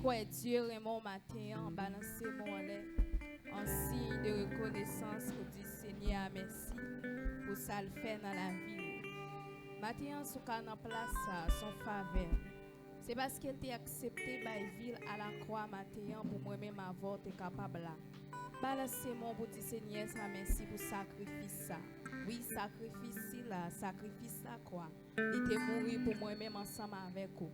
croit Dieu et mon matin en balancer mon lait en signe de reconnaissance pour dire Seigneur merci pour ça le fait dans la vie. Matin sous en place son faveur. C'est parce qu'elle t'a accepté par ville à la croix matin pour moi-même avoir été capable là. Balancer mon petit Seigneur ça merci pour sacrifice ça. Oui, sacrifice là, sacrifice ça quoi. Il était mort pour moi-même ensemble avec vous.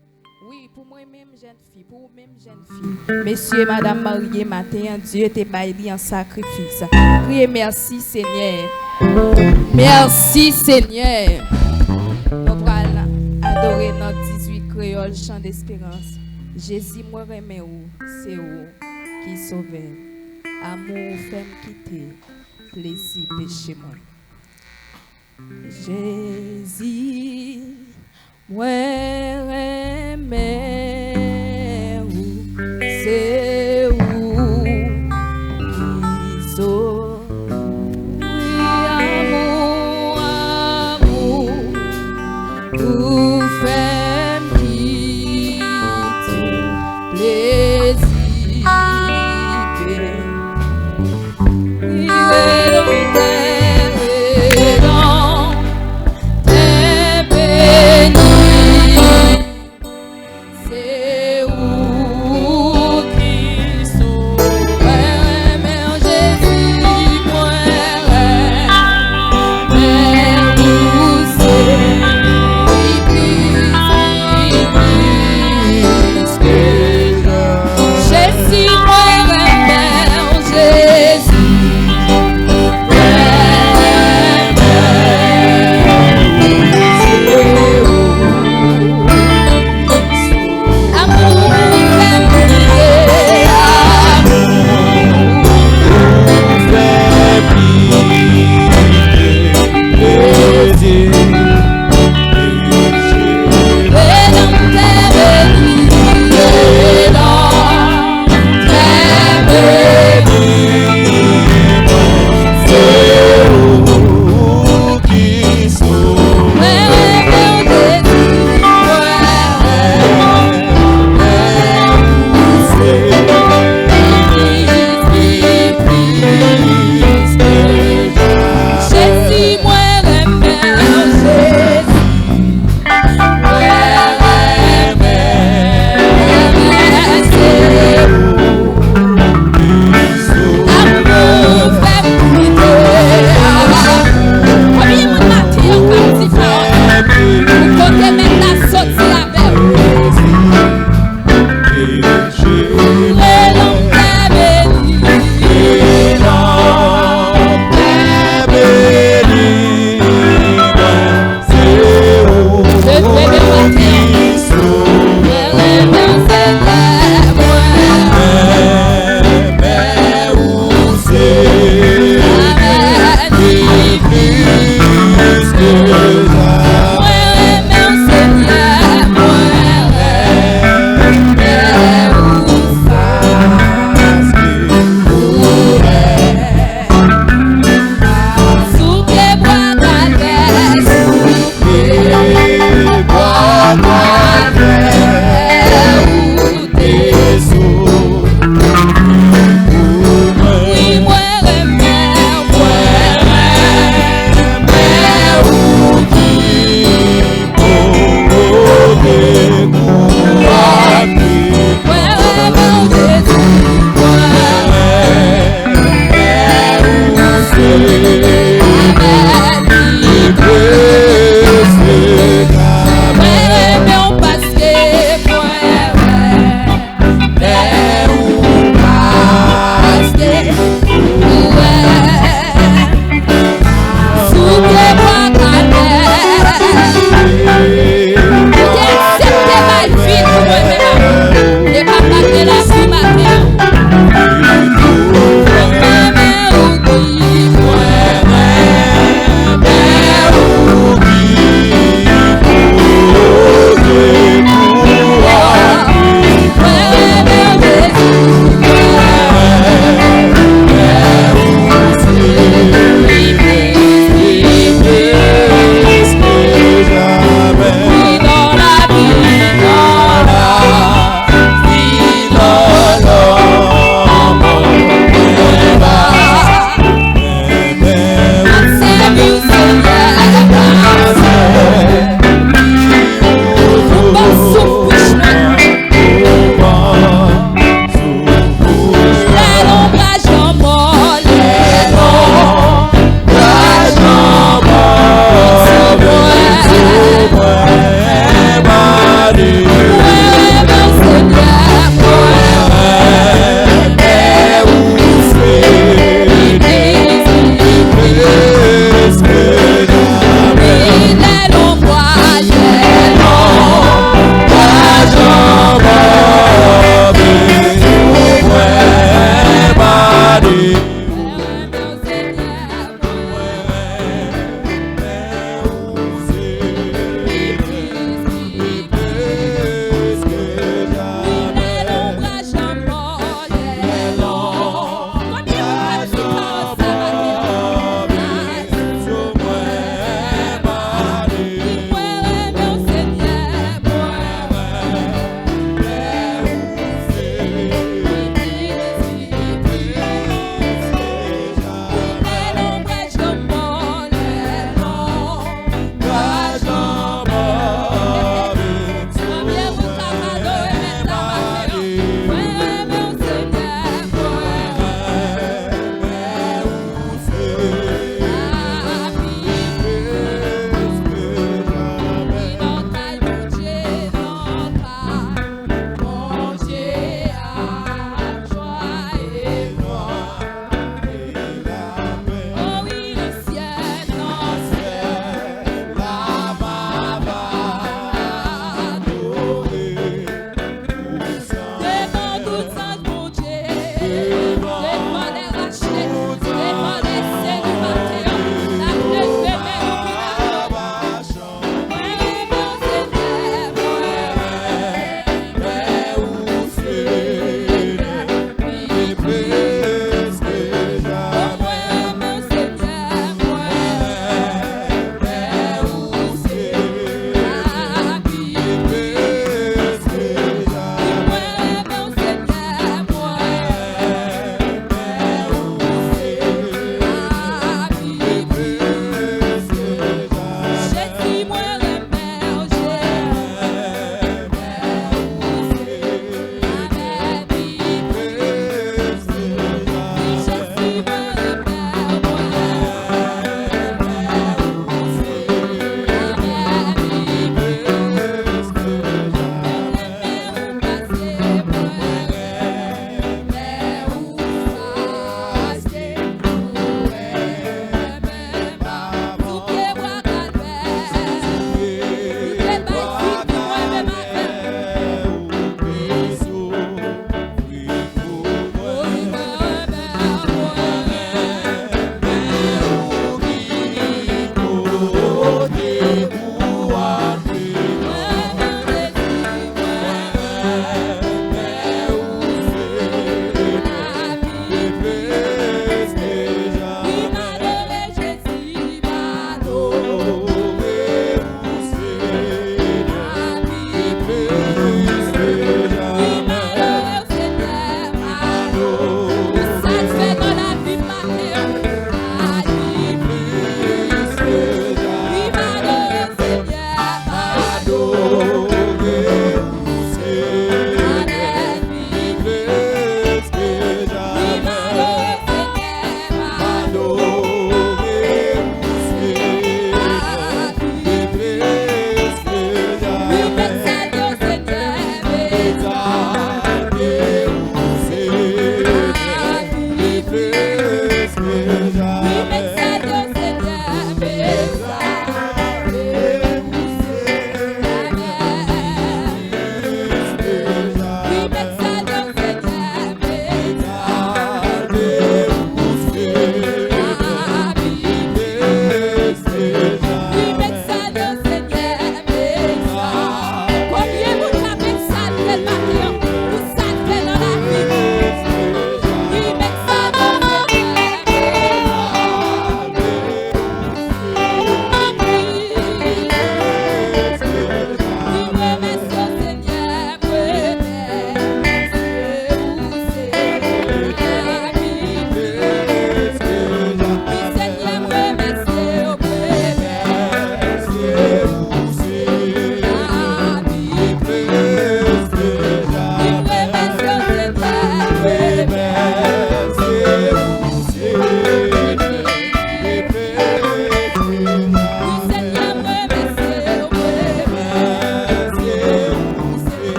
Oui, pour moi-même jeune fille, pour vous-même jeune fille. Messieurs et madame mariés, matin, Dieu te baillé en sacrifice. Priez merci Seigneur. Merci Seigneur. Nous allons adorer notre 18 créole chant d'espérance. Jésus, moi, remets où, c'est où qui sauve. Amour, femme quitter, plaisir, péché, moi. Jésus, moi, remets où, c'est où qui sauve. Oui, amour, amour, ou femme quitter, plaisir,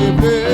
Seigneur,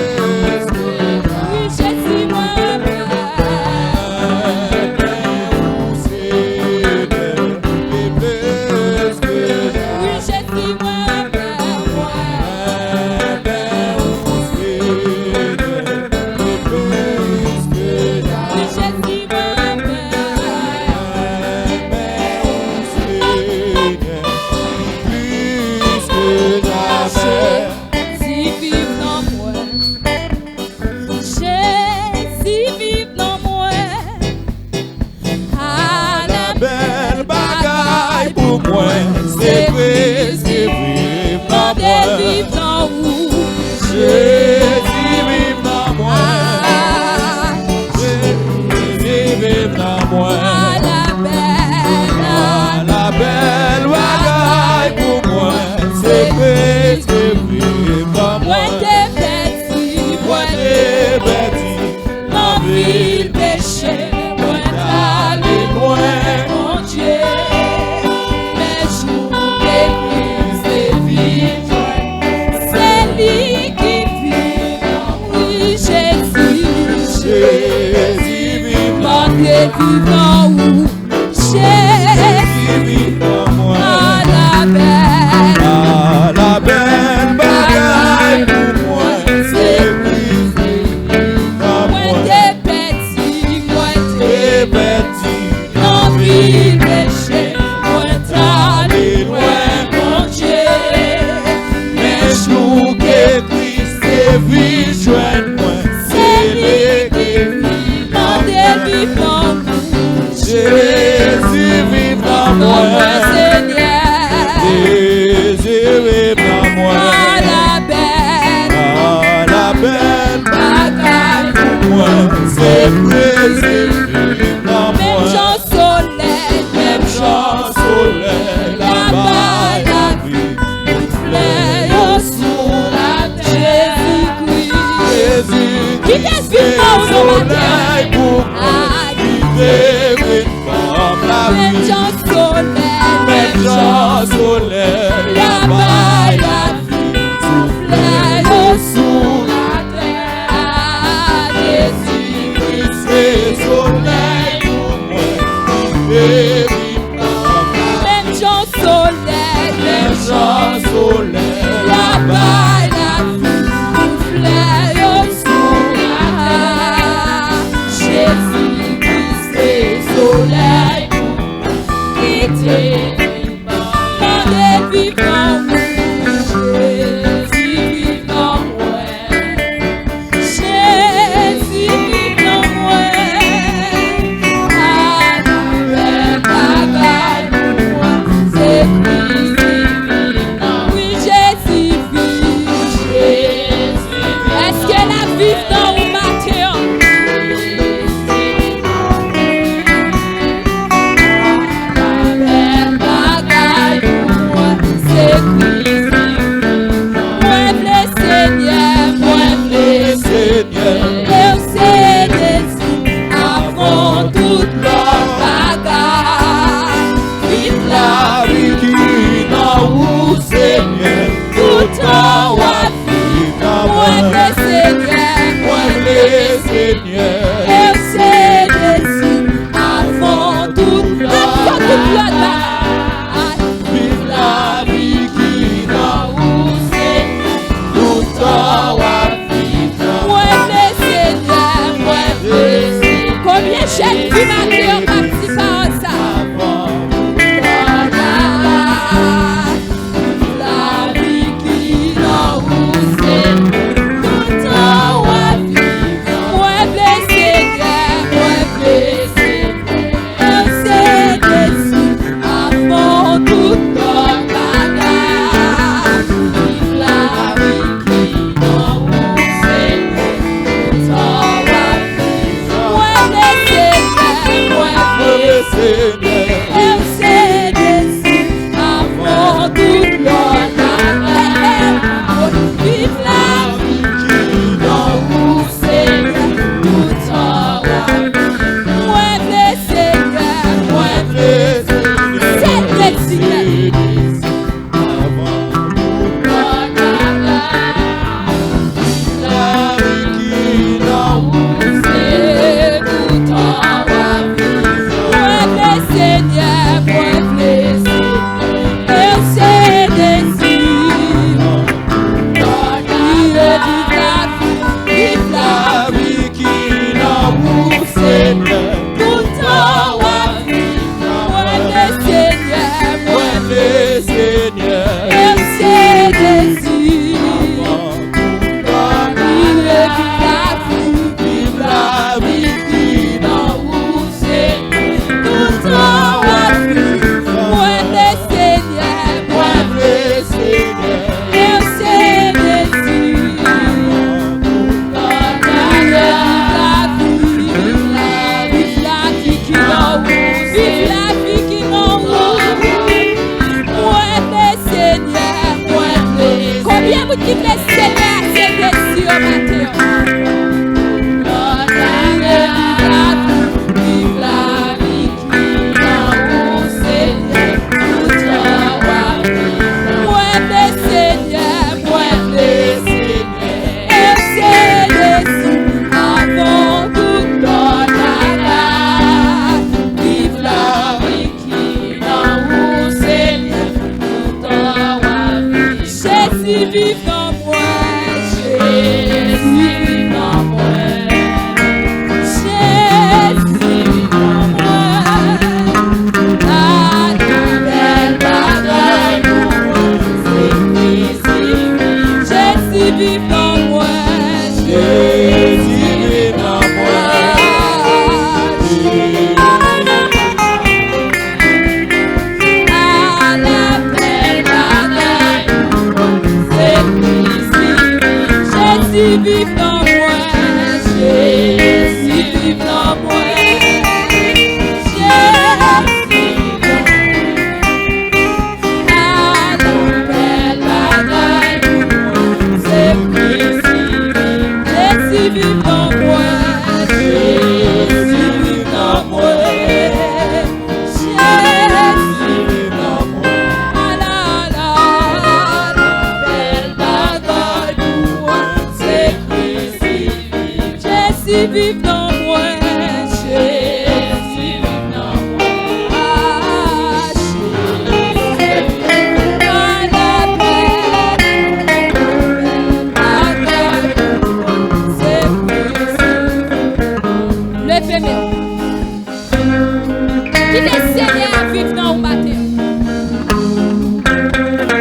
vive dans moi, Jésus vive dans moi. Vive dans moi, Jésus vive dans moi, levez-moi. Qui est Seigneur à vivre dans le matin?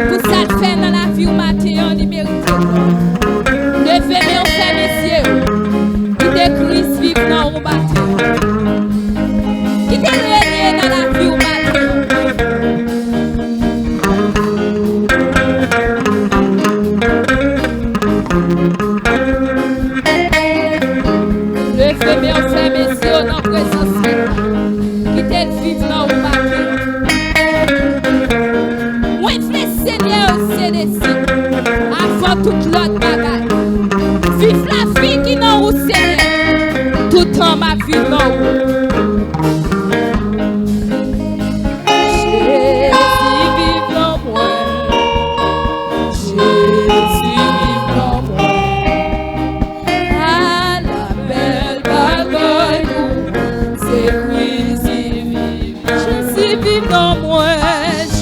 Pour ça le fait dans la vie au matin, on y mérite. Levez-moi, frères et messieurs. Christ vive dans le matin. Qui t'est régné dans la vie au matin. Levez-moi, frères et messieurs, dans la présence. Qui t'est vive dans le matin. Moi, frère Seigneur, c'est des signes. Avant toute l'autre bagaille. Vive la vie qui n'a où Seigneur. Tout temps ma vie non. Jésus vive dans moi. Jésus vive dans moi. À la belle bagaille, c'est Christ vive. Jésus vive dans moi.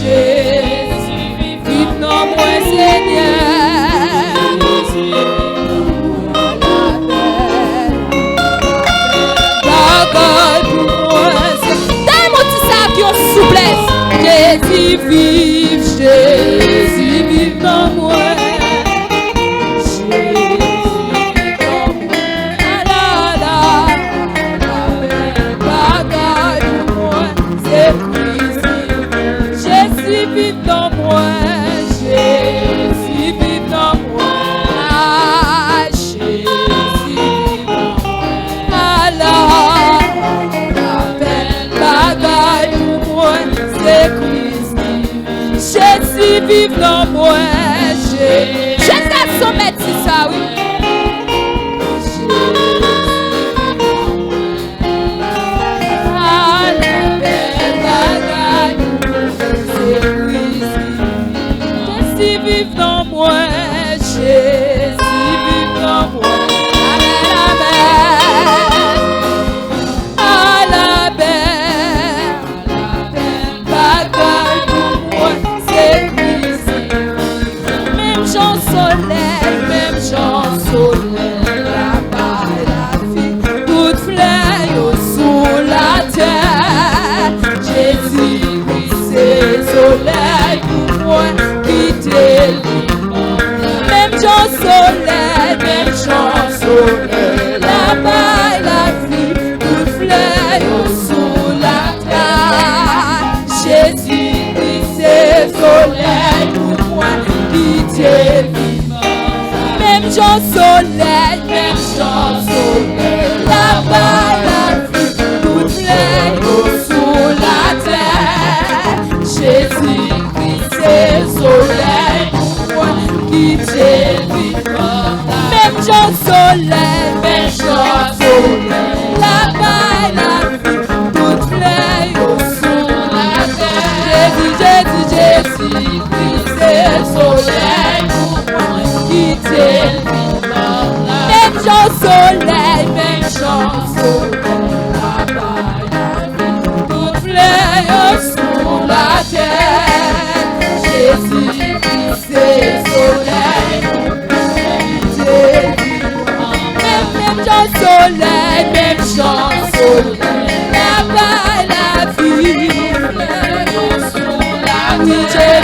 Jésus vive dans moi, Seigneur. Jésus vive, Jésus vive dans moi. Jésus vive dans moi. La belle bagaille pour moi, c'est Christ. Jésus vive dans moi. Jésus vive dans moi. Jésus vive dans moi. La belle bagaille pour moi, c'est Christ. Jésus vive dans moi. Jésus a sommet de ça, oui. Jésus vive dans moi. Jésus vive dans moi. Même chant soleil, là-bas la vie, toute fleur sous la terre. Jésus, oui, c'est soleil pour moi, qui t'élève. Même chant soleil, là-bas la vie, toute fleur sous la terre. Jésus, oui, c'est soleil pour moi, qui t'élève. Même chant soleil, là-bas la vie, toute fleur sous la terre. Jésus-Christ, c'est soleil pour moi, qui t'élève. Même chant soleil, là-bas la vie, toute fleur sous la terre. Jésus-Christ, c'est soleil pour moi, qui t'élève. Même chant soleil, là-bas la vie, toute fleur sous la terre. Jésus-Christ, c'est soleil pour moi, qui t'élève. Même chant soleil, là-bas la vie, sous la terre.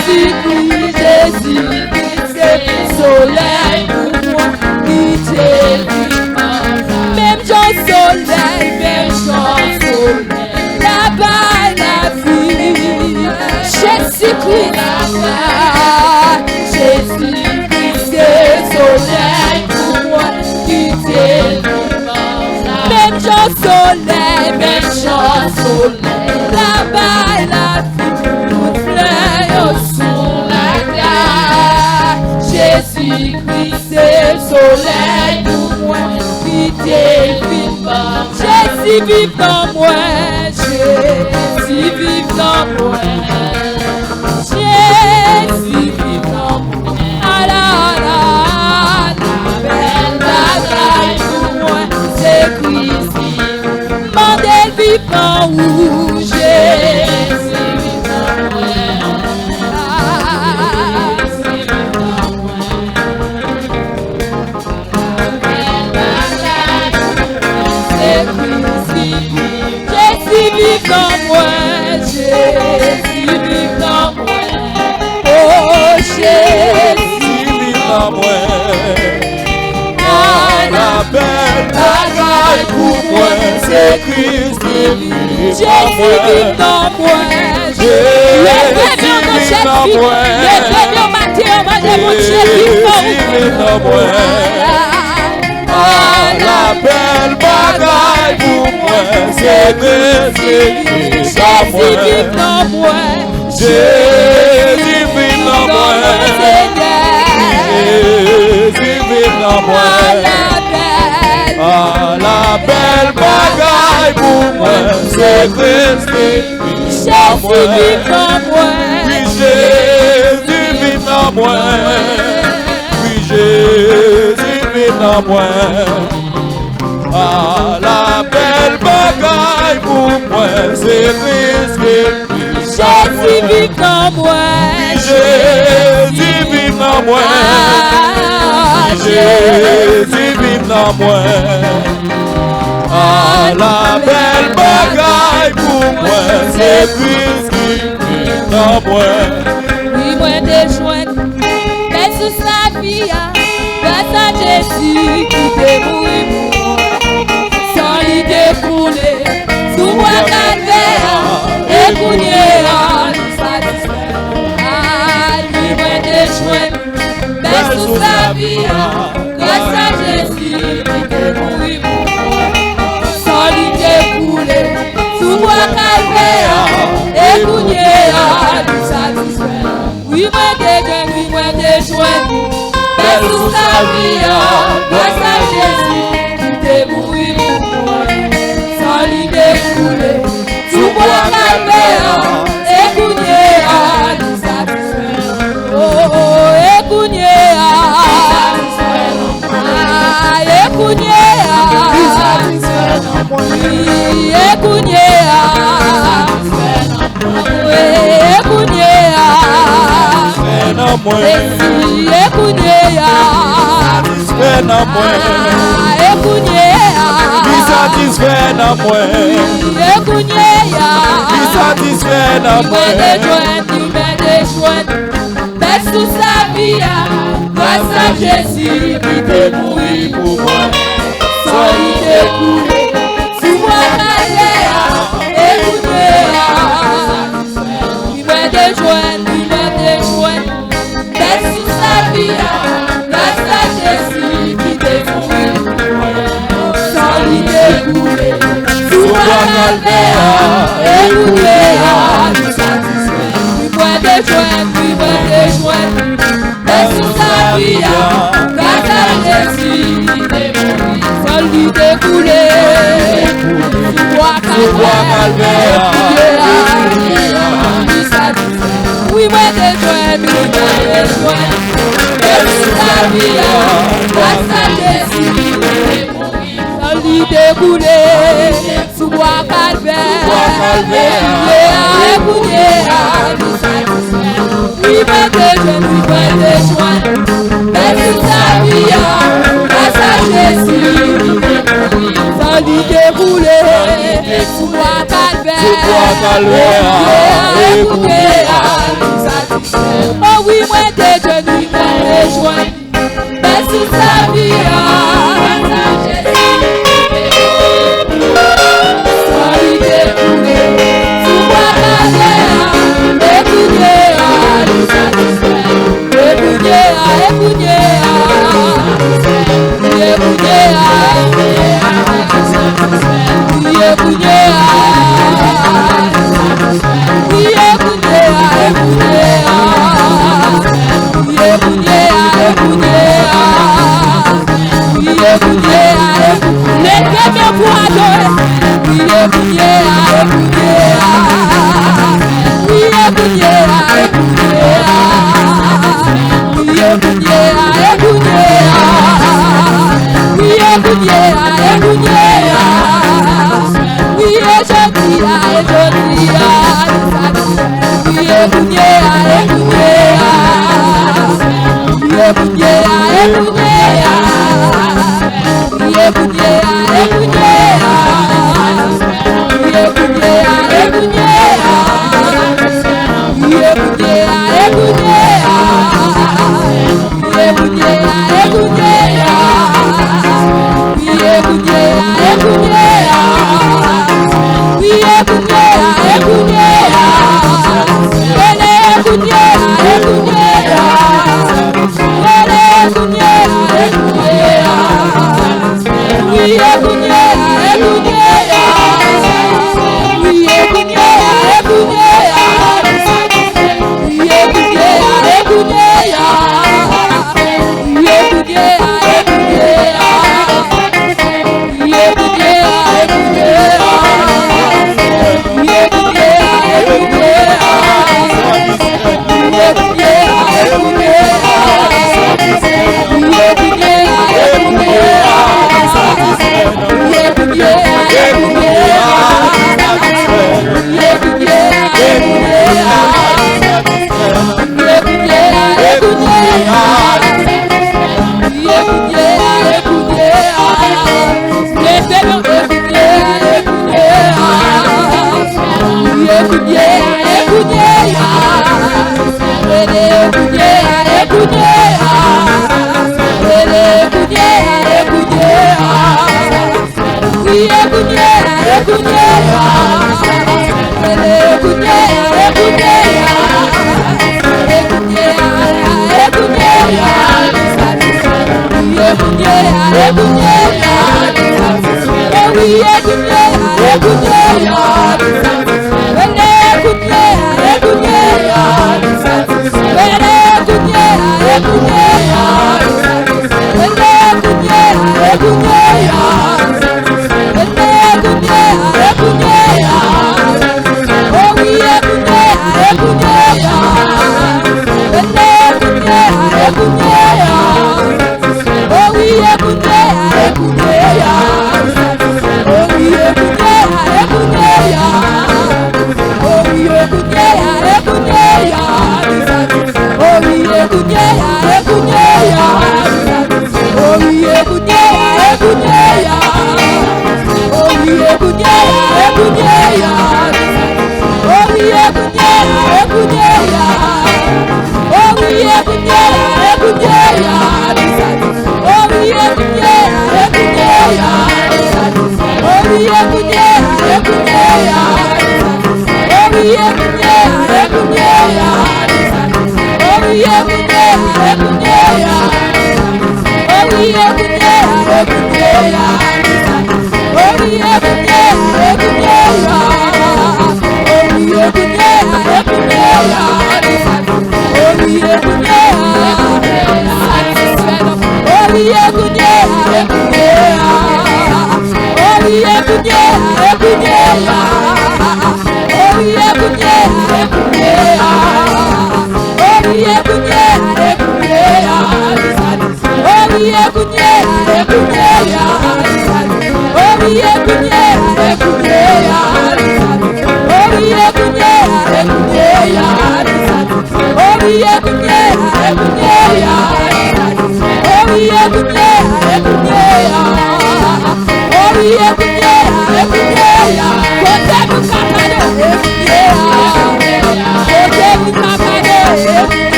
Jésus-Christ, c'est soleil pour moi, qui t'élève. Même chant soleil, là-bas la vie. Jésus-Christ, Jésus-Christ, c'est soleil pour moi, soleil, là-bas la vie, toute fleur sous la glace. Jésus-Christ c'est le soleil pour moi, pitié vivant. Jésus vive dans moi, Jésus vive dans moi. Jésus vive dans moi. Ah la belle bagaille pour moi, c'est Christ. Mandel vive en où Jésus vive dans moi. Jésus vive dans moi. C'est Christ. Jésus vive dans moi. Jésus vive dans moi. Oh Jésus vive dans moi. La belle bagaille pour moi, c'est Christ qui vit dans moi. Jésus vit dans moi. Jésus vit dans moi. La belle bagaille pour moi, c'est Christ qui vit dans moi. Jésus vit dans moi. Jésus vit dans moi. Ah, la belle bagaille pour moi, c'est Christ qui vit dans moi. Oui, Jésus vit dans moi. Oui, Jésus vit dans moi. Ah, la belle bagaille pour moi, c'est Christ qui vit dans moi. Jésus vit dans moi. Jésus vit dans moi. Ah, la belle bagaille pour moi, c'est Christ qui vit dans moi. Oui, moi des chouettes, mais sous sa vie, grâce à Jésus qui t'est mouru pour moi. Sans l'idée coulée, sous moi calvaire, et cougner à nous satisfaire. Ah, oui, moi des chouettes, mais sous sa vie, grâce à Jésus qui t'est mouru pour moi. Sans l'idée coulée, sous moi calvaire, et cougner à nous satisfaire. Oui, moi des gueules, oui, moi des chouettes, mais sous sa vie, grâce à Jésus qui t'est mouru pour moi. Sans l'idée coulée, sous moi calvaire, et cougner à nous satisfaire. Oh, oh, et cougner à sous sa vie, grâce à Jésus qui t'est mouru pour moi. Sans l'idée coulée, sous moi calvaire, et cougner à il m'a déjoint, mais sous sa vie, grâce à Jésus qui t'est mouru pour moi. Sans l'idée coulée, sous moi calvaire, et cougner à nous satisfaire. Il m'a déjoint, mais sous sa vie, grâce à Jésus qui t'est mouru. Sans l'idée coulée, sous moi calvaire, oui, moi des joies, mais sous sa vie, grâce à Jésus, sans l'idée coulée, sous moi calvaire, oui, moi des joies, mais sous sa vie, grâce à Jésus, sans l'idée coulée, sous moi calvaire, oh oui, moi des joies, mais sous sa vie, sans l'idée coulée, sous moi calvaire, écoutez à nous satisfaire, écoutez à nous satisfaire. Oh,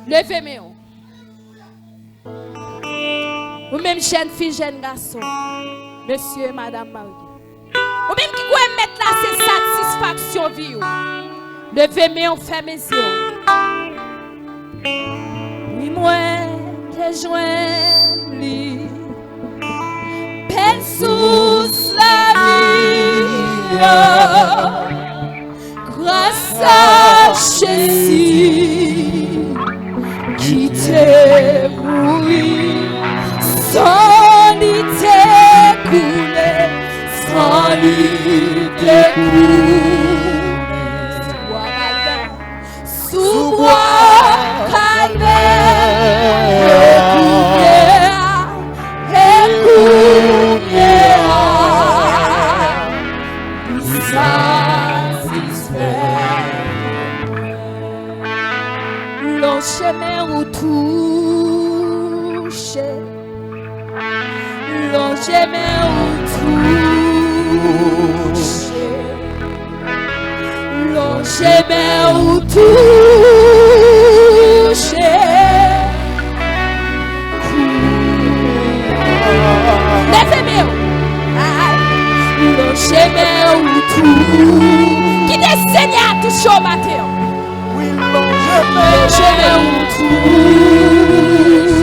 Levez-moi. Ou même jeune fille, jeune garçon, monsieur et madame Marie. Ou même qui pouvez mettre là, c'est satisfaction vie. Levez-moi, fermez les yeux. Oui, moi, te joins li. Peine sous la vie. Grâce à Jésus qui t'est mouru, sans lui t'écouler, sans lui t'écouler. Sous moi, calvaire, l'on chemin où touche, l'on chemin où touche, l'on chemin où touche. Levez-moi, l'on chemin où touche, qui descend à toucher au matin. Je vais où touche,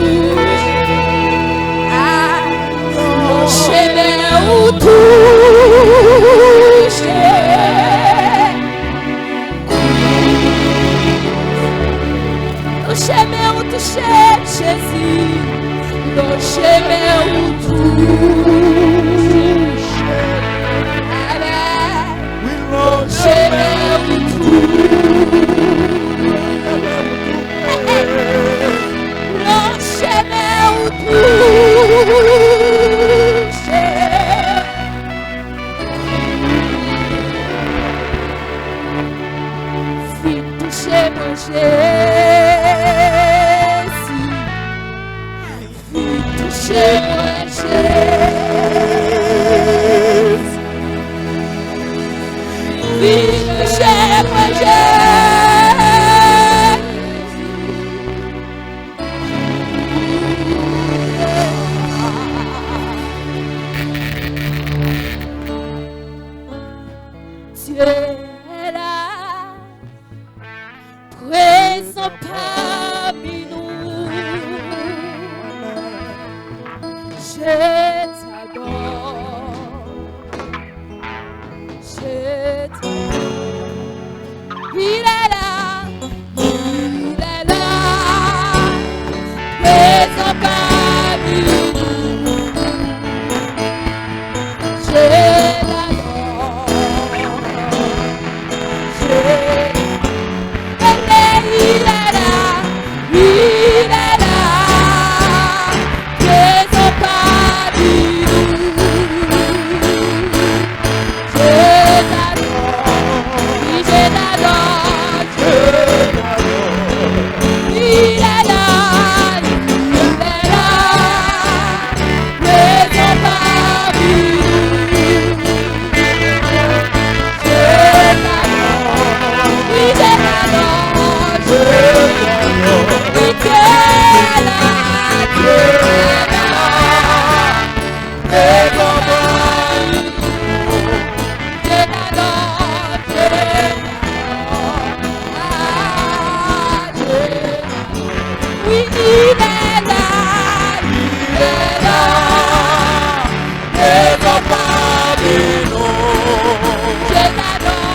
je vais où touche, je vais où toucher Jésus, je vais où touche, je vais où touche. Dieu est là, présent parmi nous. Je t'adore, je t'adore. Il est là, présent parmi nous. Je l'adore, il est là, présent parmi nous. Je t'adore, oui, je t'adore, il est là, présent parmi nous. Je t'adore, oui, je t'adore, oui, tu es là, présent parmi nous. Je t'adore, oui, il est là, présent parmi nous. Je t'adore,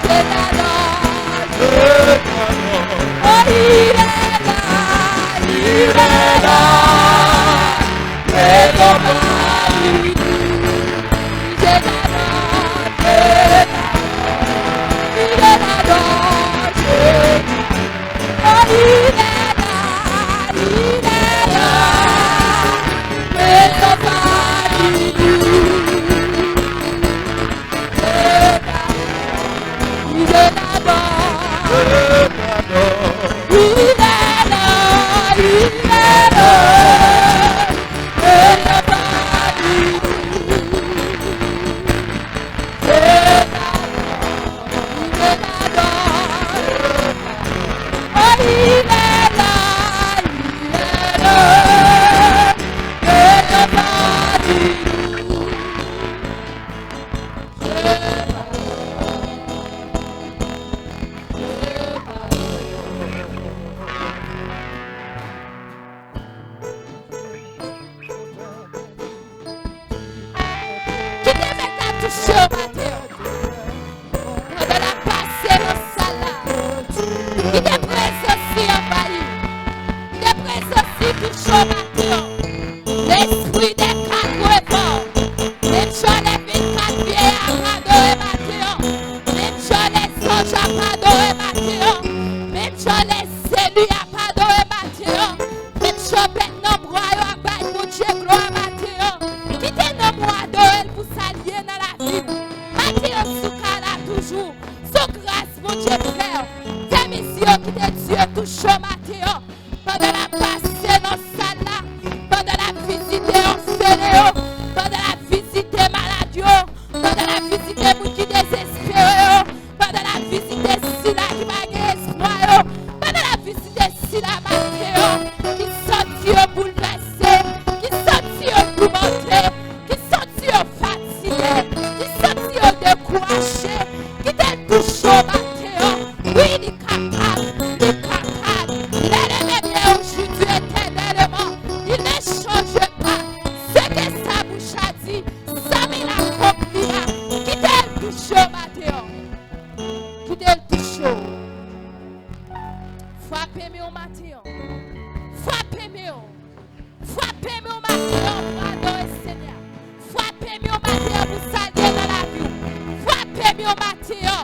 je t'adore, oh, il est là, présent parmi nous. Je t'adore, il est là, oh, il est là, présent parmi nous. Je t'adore, il est là, présent parmi nous. Je t'adore, oh, il est là, présent parmi nous. Qui te met à toucher au matin? On va la passer dans ça là. Qui te presse aussi envahi? Qui te presse aussi toucher au matin? L'esprit des quatre vents. Les gens les 24 pieds à adorer matin. Les gens les anges à adorer matin. Les gens les élus à adorer matin. Les gens les nombres à battre pour Dieu gloire matin. Qui te nombre à adorer pour s'allier dans la vie. Matin sous là toujours. Sous grâce mon Dieu frère. Tes missions qui te Dieu touche au matin. Pendant la passée dans salle là. Pendant la visite en Sénéo. Pendant la visite malade. Pendant la visite pour qui désespéré. Pendant la visite si là qui m'a espoir. Pendant la visite si là matin. Qui sortit bouleversé. Qui sortit tourmenté. Qui sortit fatigué. Qui sortit découragé. Qui te touche au matin. Oui, il est capable. Il est capable. Il est bien aujourd'hui éternellement. Il ne change pas. Ce que sa bouche a dit, ça me l'accomplira. Qui te touche au matin. Qui te touche. Frappez-moi au matin. Frappez-moi. Frappez-moi au matin pour adorer le Seigneur. Frappez-moi au matin pour saluer dans la vie. Frappez-moi au matin